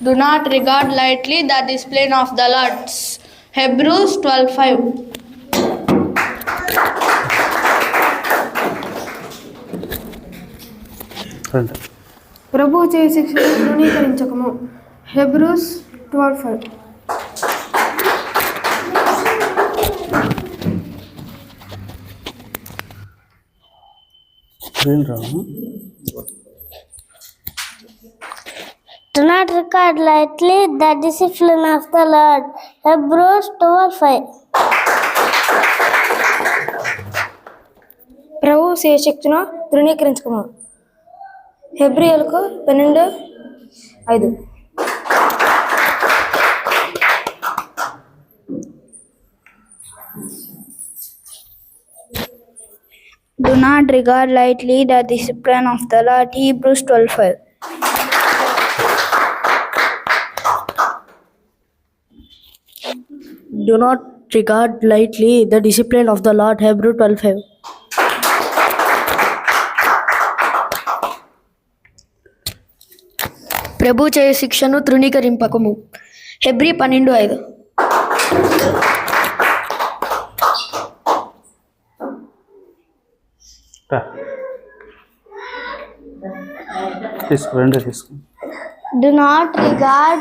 Do not regard lightly the discipline of the Lord. Hebrews 12:5. ప్రభు చేయ శిక్షను తృణీకరించకము. Hebrews 12:5. Do not regard lightly the discipline of the Lord. Hebrews 12:5. ప్రభు చేయ శిక్షను తృణీకరించకము. హెబ్రీయులకు 12:5. Do not regard lightly the discipline of the Lord. Hebrews 12:5. Do not regard lightly the discipline of the Lord. Hebrews 12:5. ప్రభు చేయ శిక్షను తృణీకరింపకము. Hebrew 12:5. Do not regard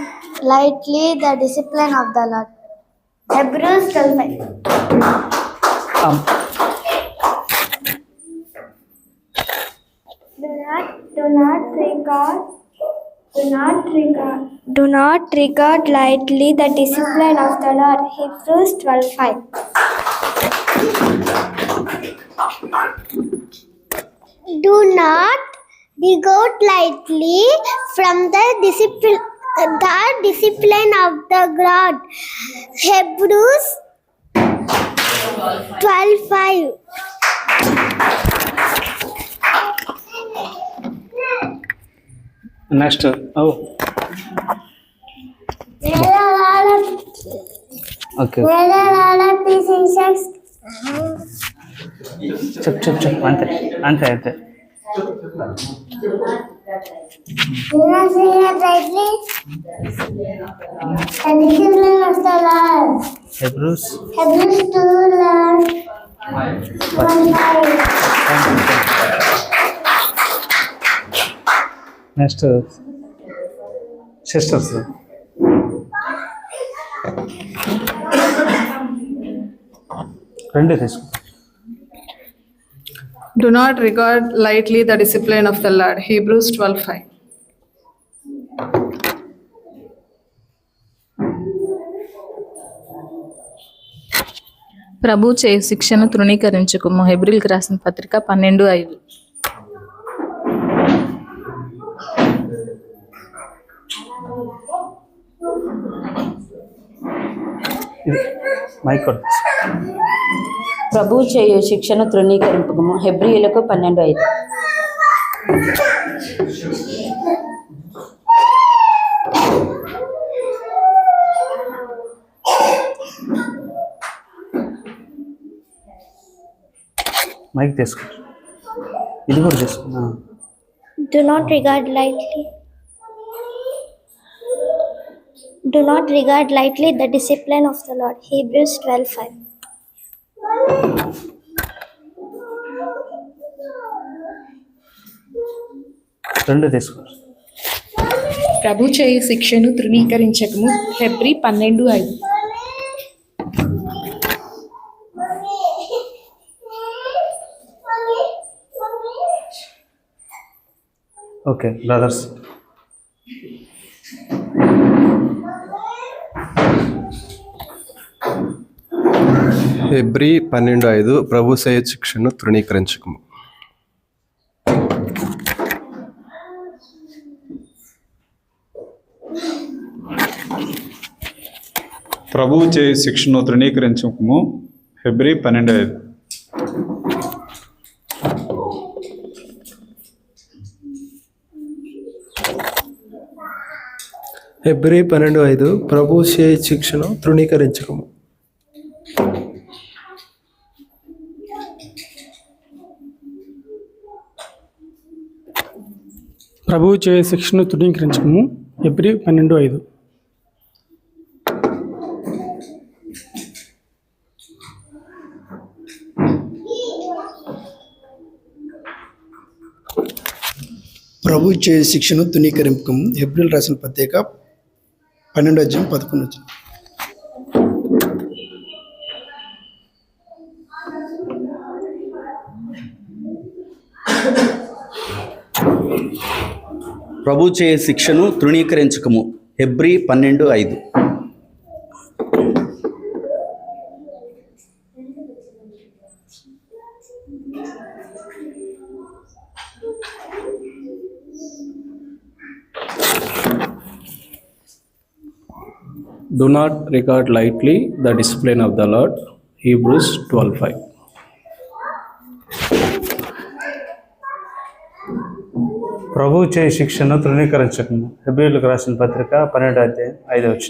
lightly the discipline of the Lord. Hebrews 12:5. Do not regard lightly the discipline of the Lord. Hebrews 12:5. Do not regard lightly from the discipline of the God. Hebrews 12:5. Next. Okay. Chap. Ante. Do not regard lightly the discipline of the Lord. Hebrews 2:1. Next. Sisters. Do not regard lightly the discipline of the Lord. Hebrews 12:5. ప్రభు చేయ శిక్షను తృణీకరించుకుము. హెబ్రీయులకు రాసిన పత్రిక 12:5. ప్రభు చేయు శిక్షను తృణీకరింపకము. హెబ్రీయులకు 12:5. Mic తీసుకో. ఇది కూడా తీసుకున్నా. Do not regard lightly the discipline of the Lord. Hebrews 12:5. రెండు తీసుకో. ప్రభు చేయ శిక్షను తృణీకరించకము. హెబ్రీ 12:5. Okay brothers. హెబ్రీ 12:5. ప్రభు చేయ శిక్షను తృణీకరించకము. ప్రభువు చేయి శిక్షను తృణీకరించకము. హెబ్రీ 12:5. హెబ్రీ 12:5. ప్రభు చేయి శిక్షను తృణీకరించకము. ప్రభువు చేయ శిక్షను తృణీకరించకము. హెబ్రీ 12:5. ప్రభు చే శిక్షను తృణీకరింపకము. హెబ్రీయులకు రాసిన పత్రిక 12:11. ప్రభు చే శిక్షను తృణీకరించకము. Hebrew 12:5. Do not regard lightly the discipline of the Lord. Hebrews 12:5. ప్రభు చే శిక్షను తృణీకరించకము. హెబ్రీయులకు రాసిన పత్రిక 12:5.